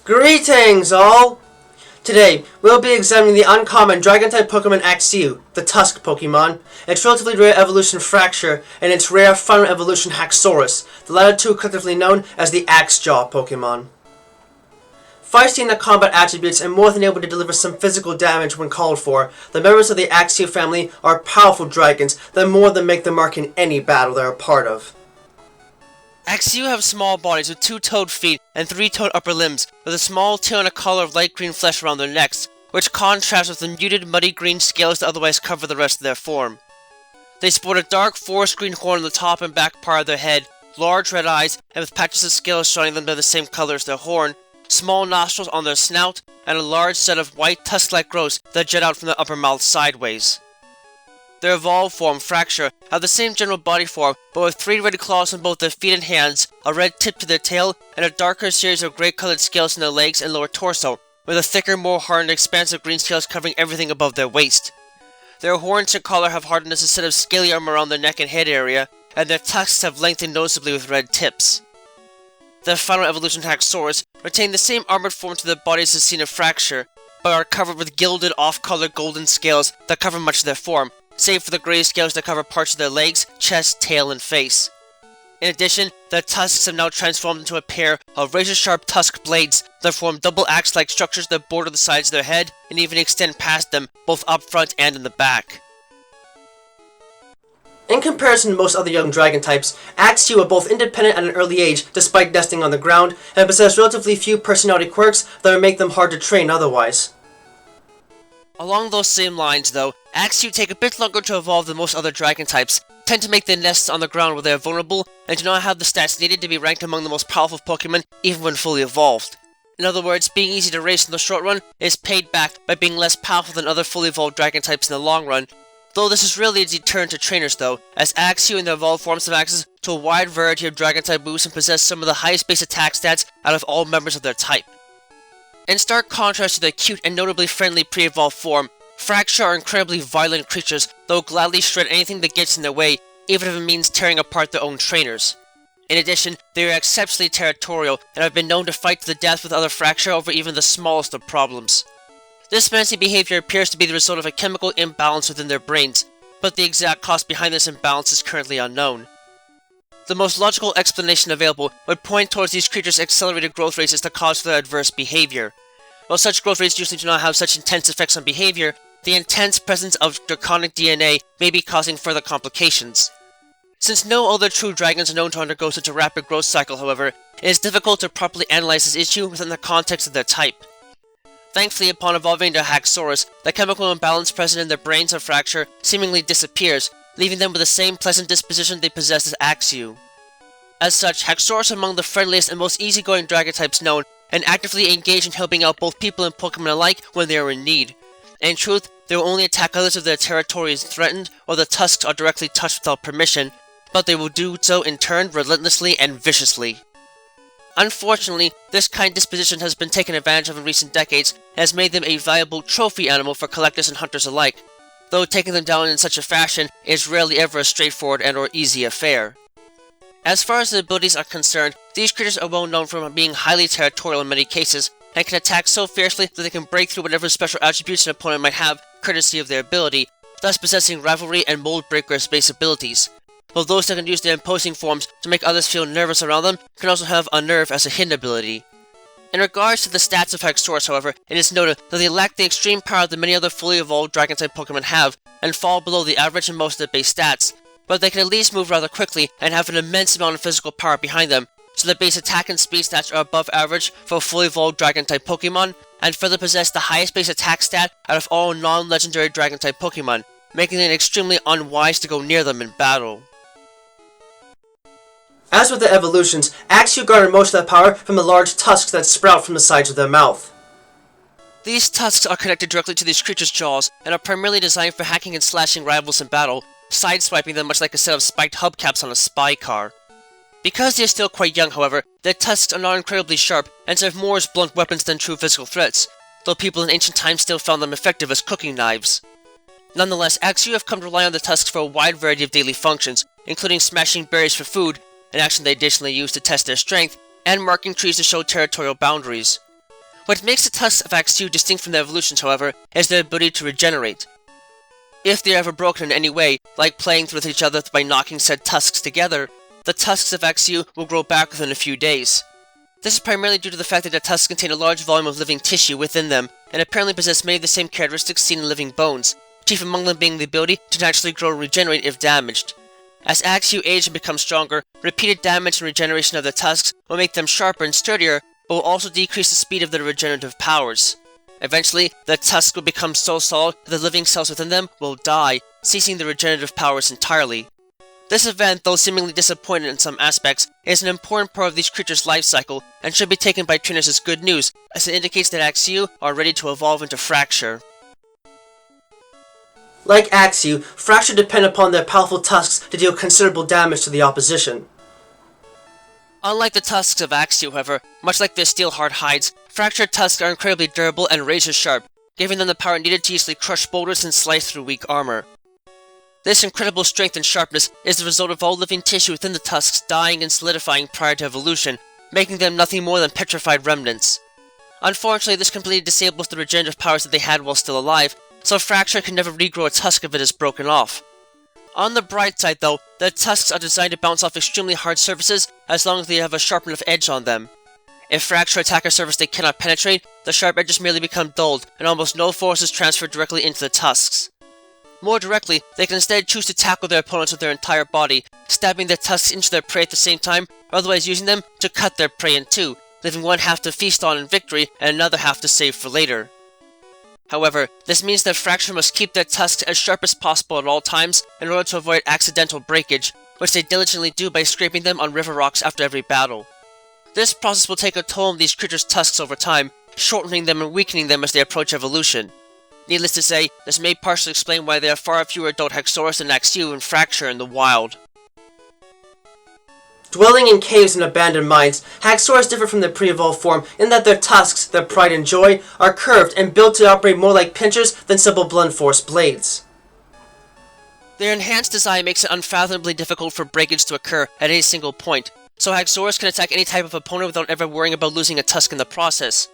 Greetings, all! Today, we'll be examining the uncommon Dragon-type Pokemon Axew, the Tusk Pokémon, its relatively rare evolution Fraxure, and its rare final evolution Haxorus, the latter two collectively known as the Axe Jaw Pokémon. Feisty in the combat attributes and more than able to deliver some physical damage when called for, the members of the Axew family are powerful dragons that more than make their mark in any battle they are a part of. Axew have small bodies with two-toed feet and three-toed upper limbs, with a small tail and a collar of light green flesh around their necks, which contrasts with the muted muddy green scales that otherwise cover the rest of their form. They sport a dark forest green horn on the top and back part of their head, large red eyes, and with patches of scales showing them they're the same color as their horn, small nostrils on their snout, and a large set of white tusk-like growths that jet out from their upper mouth sideways. Their evolved form, Fraxure, have the same general body form, but with three red claws on both their feet and hands, a red tip to their tail, and a darker series of grey-colored scales on their legs and lower torso, with a thicker, more hardened, expansive green scales covering everything above their waist. Their horns and collar have hardened as a set of scaly armor around their neck and head area, and their tusks have lengthened noticeably with red tips. Their final evolution Haxorus retain the same armored form to their bodies as seen in Fraxure, but are covered with gilded, off-color golden scales that cover much of their form, save for the grey scales that cover parts of their legs, chest, tail, and face. In addition, their tusks have now transformed into a pair of razor-sharp tusk blades that form double axe-like structures that border the sides of their head and even extend past them, both up front and in the back. In comparison to most other young dragon types, Axew are both independent at an early age despite nesting on the ground, and possess relatively few personality quirks that would make them hard to train otherwise. Along those same lines, though, Axew take a bit longer to evolve than most other dragon types, tend to make their nests on the ground where they are vulnerable, and do not have the stats needed to be ranked among the most powerful Pokemon even when fully evolved. In other words, being easy to race in the short run is paid back by being less powerful than other fully evolved dragon types in the long run, though this is really a deterrent to trainers though, as Axew and their evolved forms have access to a wide variety of dragon type moves and possess some of the highest base attack stats out of all members of their type. In stark contrast to their cute and notably friendly pre-evolved form, Fraxure are incredibly violent creatures that will gladly shred anything that gets in their way, even if it means tearing apart their own trainers. In addition, they are exceptionally territorial and have been known to fight to the death with other Fraxure over even the smallest of problems. This menacing behavior appears to be the result of a chemical imbalance within their brains, but the exact cause behind this imbalance is currently unknown. The most logical explanation available would point towards these creatures' accelerated growth rates as the cause for their adverse behavior. While such growth rates usually do not have such intense effects on behavior, the intense presence of draconic DNA may be causing further complications. Since no other true dragons are known to undergo such a rapid growth cycle, however, it is difficult to properly analyze this issue within the context of their type. Thankfully, upon evolving into Haxorus, the chemical imbalance present in their brains of Fraxure seemingly disappears, leaving them with the same pleasant disposition they possess as Axew. As such, Haxorus are among the friendliest and most easygoing dragon types known, and actively engage in helping out both people and Pokemon alike when they are in need. In truth, they will only attack others if their territory is threatened or the tusks are directly touched without permission, but they will do so in turn relentlessly and viciously. Unfortunately, this kind disposition has been taken advantage of in recent decades and has made them a valuable trophy animal for collectors and hunters alike, though taking them down in such a fashion is rarely ever a straightforward and or easy affair. As far as their abilities are concerned, these creatures are well known for being highly territorial in many cases, and can attack so fiercely that they can break through whatever special attributes an opponent might have, courtesy of their ability, thus possessing rivalry and mold breaker base abilities. While those that can use their imposing forms to make others feel nervous around them can also have Unnerve as a hidden ability. In regards to the stats of Haxorus, however, it is noted that they lack the extreme power that many other fully evolved Dragon-type Pokemon have, and fall below the average in most of their base stats, but they can at least move rather quickly and have an immense amount of physical power behind them, so their base attack and speed stats are above average for fully evolved Dragon-type Pokemon, and further possess the highest base attack stat out of all non-legendary Dragon-type Pokemon, making it extremely unwise to go near them in battle. As with their evolutions, Axew garner most of their power from the large tusks that sprout from the sides of their mouth. These tusks are connected directly to these creatures' jaws, and are primarily designed for hacking and slashing rivals in battle, sideswiping them much like a set of spiked hubcaps on a spy car. Because they are still quite young, however, their tusks are not incredibly sharp, and serve more as blunt weapons than true physical threats, though people in ancient times still found them effective as cooking knives. Nonetheless, Axew have come to rely on the tusks for a wide variety of daily functions, including smashing berries for food, an action they additionally use to test their strength, and marking trees to show territorial boundaries. What makes the tusks of Axew distinct from their evolutions, however, is their ability to regenerate. If they are ever broken in any way, like playing with each other by knocking said tusks together, the tusks of Axew will grow back within a few days. This is primarily due to the fact that the tusks contain a large volume of living tissue within them, and apparently possess many of the same characteristics seen in living bones, chief among them being the ability to naturally grow and regenerate if damaged. As Axew age and become stronger, repeated damage and regeneration of the tusks will make them sharper and sturdier, but will also decrease the speed of their regenerative powers. Eventually, the tusks will become so solid that the living cells within them will die, ceasing their regenerative powers entirely. This event, though seemingly disappointing in some aspects, is an important part of these creatures' life cycle, and should be taken by trainers as good news, as it indicates that Axew are ready to evolve into Fraxure. Like Axew, Fraxure depend upon their powerful tusks to deal considerable damage to the opposition. Unlike the tusks of Axew, however, much like their steel-hard hides, Fraxure tusks are incredibly durable and razor-sharp, giving them the power needed to easily crush boulders and slice through weak armor. This incredible strength and sharpness is the result of all living tissue within the tusks dying and solidifying prior to evolution, making them nothing more than petrified remnants. Unfortunately, this completely disables the regenerative powers that they had while still alive, so Fraxure can never regrow a tusk if it is broken off. On the bright side though, the tusks are designed to bounce off extremely hard surfaces as long as they have a sharp enough edge on them. If Fraxure attack a surface they cannot penetrate, the sharp edges merely become dulled, and almost no force is transferred directly into the tusks. More directly, they can instead choose to tackle their opponents with their entire body, stabbing their tusks into their prey at the same time, or otherwise using them to cut their prey in two, leaving one half to feast on in victory and another half to save for later. However, this means that Fraxure must keep their tusks as sharp as possible at all times in order to avoid accidental breakage, which they diligently do by scraping them on river rocks after every battle. This process will take a toll on these creatures' tusks over time, shortening them and weakening them as they approach evolution. Needless to say, this may partially explain why there are far fewer adult Haxorus and Axew and Fraxure in the wild. Dwelling in caves and abandoned mines, Haxorus differ from their pre-evolved form in that their tusks, their pride and joy, are curved and built to operate more like pinchers than simple blunt force blades. Their enhanced design makes it unfathomably difficult for breakage to occur at any single point, so Haxorus can attack any type of opponent without ever worrying about losing a tusk in the process.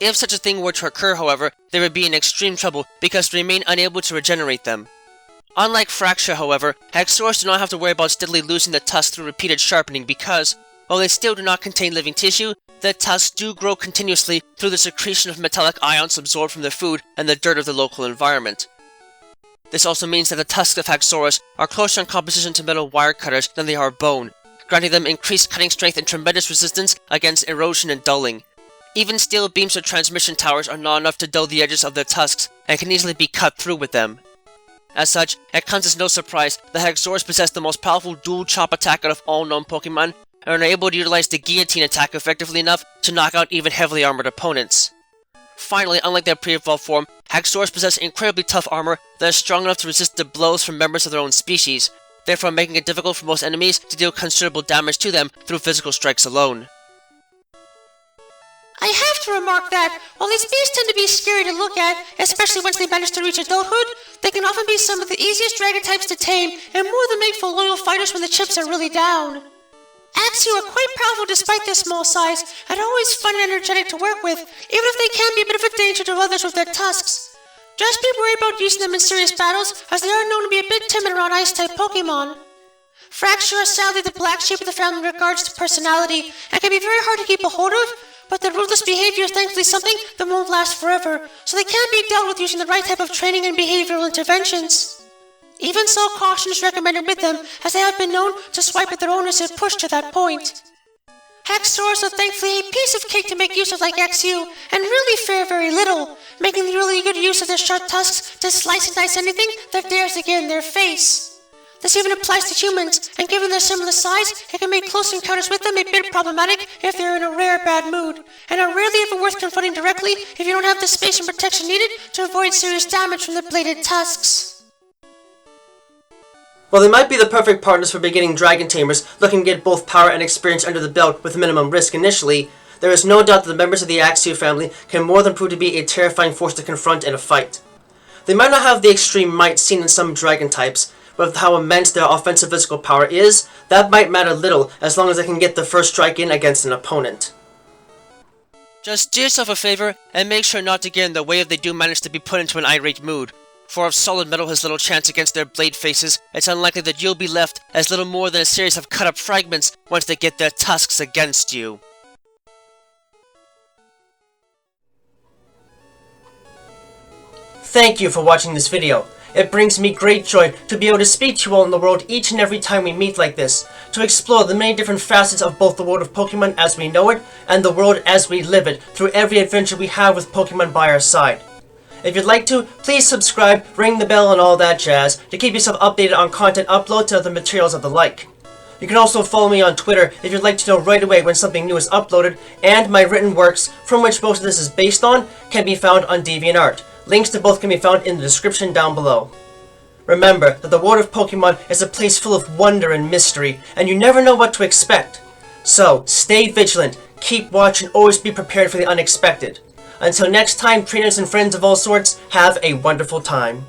If such a thing were to occur, however, they would be in extreme trouble because they remain unable to regenerate them. Unlike Fraxure, however, Haxorus do not have to worry about steadily losing the tusks through repeated sharpening because, while they still do not contain living tissue, the tusks do grow continuously through the secretion of metallic ions absorbed from their food and the dirt of the local environment. This also means that the tusks of Haxorus are closer in composition to metal wire cutters than they are bone, granting them increased cutting strength and tremendous resistance against erosion and dulling. Even steel beams or transmission towers are not enough to dull the edges of their tusks and can easily be cut through with them. As such, it comes as no surprise that Haxorus possess the most powerful dual chop attack out of all known Pokemon, and are able to utilize the guillotine attack effectively enough to knock out even heavily armored opponents. Finally, unlike their pre-evolved form, Haxorus possess incredibly tough armor that is strong enough to resist the blows from members of their own species, therefore making it difficult for most enemies to deal considerable damage to them through physical strikes alone. I have to remark that, while these beasts tend to be scary to look at, especially once they manage to reach adulthood, they can often be some of the easiest dragon types to tame, and more than make for loyal fighters when the chips are really down. Axew are quite powerful despite their small size, and are always fun and energetic to work with, even if they can be a bit of a danger to others with their tusks. Just be worried about using them in serious battles, as they are known to be a bit timid around Ice-type Pokemon. Fraxure is sadly the black sheep of the family in regards to personality, and can be very hard to keep a hold of, but their ruthless behavior is thankfully something that won't last forever, so they can be dealt with using the right type of training and behavioral interventions. Even so, caution is recommended with them, as they have been known to swipe at their owners if pushed to that point. Haxorus are thankfully a piece of cake to make use of like Axew, and really fare very little, making really good use of their sharp tusks to slice and dice anything that dares to get in their face. This even applies to humans, and given their similar size, it can make close encounters with them a bit problematic if they're in a rare bad mood, and are rarely ever worth confronting directly if you don't have the space and protection needed to avoid serious damage from the bladed tusks. While they might be the perfect partners for beginning dragon tamers looking to get both power and experience under the belt with minimum risk initially, there is no doubt that the members of the Axew family can more than prove to be a terrifying force to confront in a fight. They might not have the extreme might seen in some dragon types, but with how immense their offensive physical power is, that might matter little as long as they can get the first strike in against an opponent. Just do yourself a favor and make sure not to get in the way if they do manage to be put into an irate mood. For if solid metal has little chance against their blade faces, it's unlikely that you'll be left as little more than a series of cut-up fragments once they get their tusks against you. Thank you for watching this video. It brings me great joy to be able to speak to you all in the world each and every time we meet like this, to explore the many different facets of both the world of Pokemon as we know it, and the world as we live it, through every adventure we have with Pokemon by our side. If you'd like to, please subscribe, ring the bell and all that jazz, to keep yourself updated on content uploads and other materials of the like. You can also follow me on Twitter if you'd like to know right away when something new is uploaded, and my written works, from which most of this is based on, can be found on DeviantArt. Links to both can be found in the description down below. Remember that the world of Pokemon is a place full of wonder and mystery, and you never know what to expect. So, stay vigilant, keep watch, and always be prepared for the unexpected. Until next time, trainers and friends of all sorts, have a wonderful time.